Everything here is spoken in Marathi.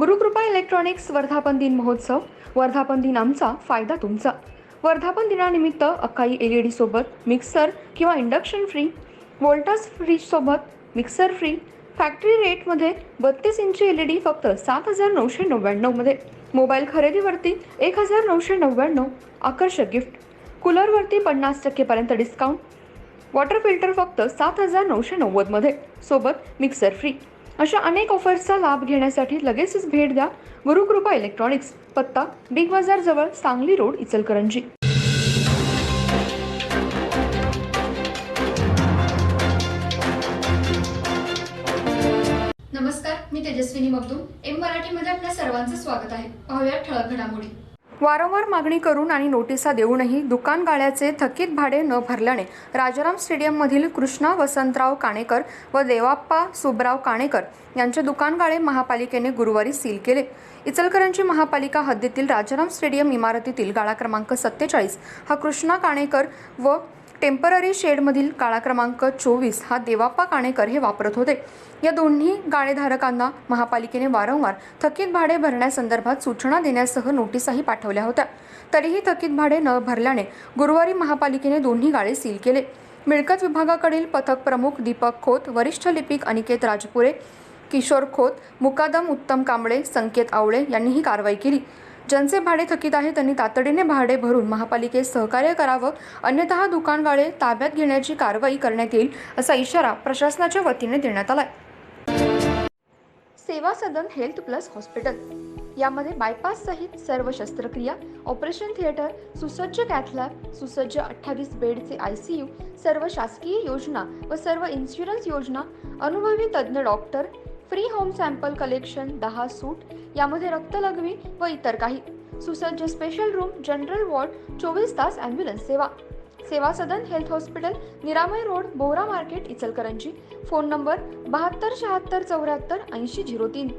गुरुकृपा इलेक्ट्रॉनिक्स वर्धापन दिन महोत्सव. वर्धापन दिन आमचा, फायदा तुमचा. वर्धापन दिनानिमित्त अकाई LED सोबत मिक्सर किंवा इंडक्शन फ्री, वोल्टास फ्रीज सोबत मिक्सर फ्री, फॅक्टरी रेटमध्ये 32 इंची LED फक्त 7,999 मध्ये. मोबाईल खरेदीवरती 1,999 आकर्षक गिफ्ट. कूलरवरती 50% पर्यंत डिस्काउंट. वॉटर फिल्टर फक्त 7,990 मध्ये सोबत मिक्सर फ्री. अशा अनेक ऑफर्सचा लाभ घेण्यासाठी लगेचच भेट द्या गुरुकृपा इलेक्ट्रॉनिक्स. पत्ता बिग बाजार जवळ, सांगली रोड, इचलकरंजी. नमस्कार, मी तेजस्विनी मगदूम. एम मराठीमध्ये आपल्या सर्वांचं स्वागत आहे. पाहूया ठळक घडामोडी. वारंवार मागणी करून आणि नोटिसा देऊनही दुकान गाळ्याचे थकीत भाडे न भरल्याने राजाराम स्टेडियममधील कृष्णा वसंतराव काणेकर व देवाप्पा सुबराव काणेकर यांचे दुकान गाळे महापालिकेने गुरुवारी सील केले. इचलकरंजी महापालिका हद्दीतील राजाराम स्टेडियम इमारतीतील गाळा क्रमांक 47 हा कृष्णा काणेकर व टेम्पररी शेडमधील गाळा क्रमांक 24 हा देवाप्पा काणेकर हे वापरत होते. या दोन्ही गाळेधारकांना महापालिकेने वारंवार थकीत भाडे भरण्यासंदर्भात सूचना देण्यासह नोटिसाही पाठवल्या होत्या. तरीही थकीत भाडे न भरल्याने गुरुवारी महापालिकेने दोन्ही गाळे सील केले. मिळकत विभागाकडील पथक प्रमुख दीपक खोत, वरिष्ठ लिपिक अनिकेत राजपुरे, किशोर खोत, मुकादम उत्तम कांबळे, संकेत आवळे यांनी ही कारवाई केली. ज्यांचे भाडे थकीत आहे त्यांनी तातडीने भाडे भरून महापालिकेस सहकार्य करावं, अन्यथा दुकान गाळे ताब्यात घेण्याची कारवाई करण्यात येईल असा इशारा प्रशासनाच्या वतीने देण्यात आलाय. सेवा सदन हेल्थ प्लस हॉस्पिटल. यामध्ये बायपास सहित सर्व शस्त्रक्रिया, ऑपरेशन थिएटर, सुसज्ज कॅथ लॅब, सुसज्ज 28 बेडचे ICU, सर्व शासकीय योजना व सर्व इन्शुरन्स योजना, अनुभवी तज्ज्ञ doctor, free home sample collection, 10 सूट, यामध्ये रक्तलघवी व इतर काही. सुसज्ज स्पेशल रूम, जनरल वॉर्ड, 24 तास ॲम्ब्युलन्स सेवा. Seva Sadan health hospital, Niramay road, Bora market, Ichalkaranji. Phone number 72 76 74 80 03.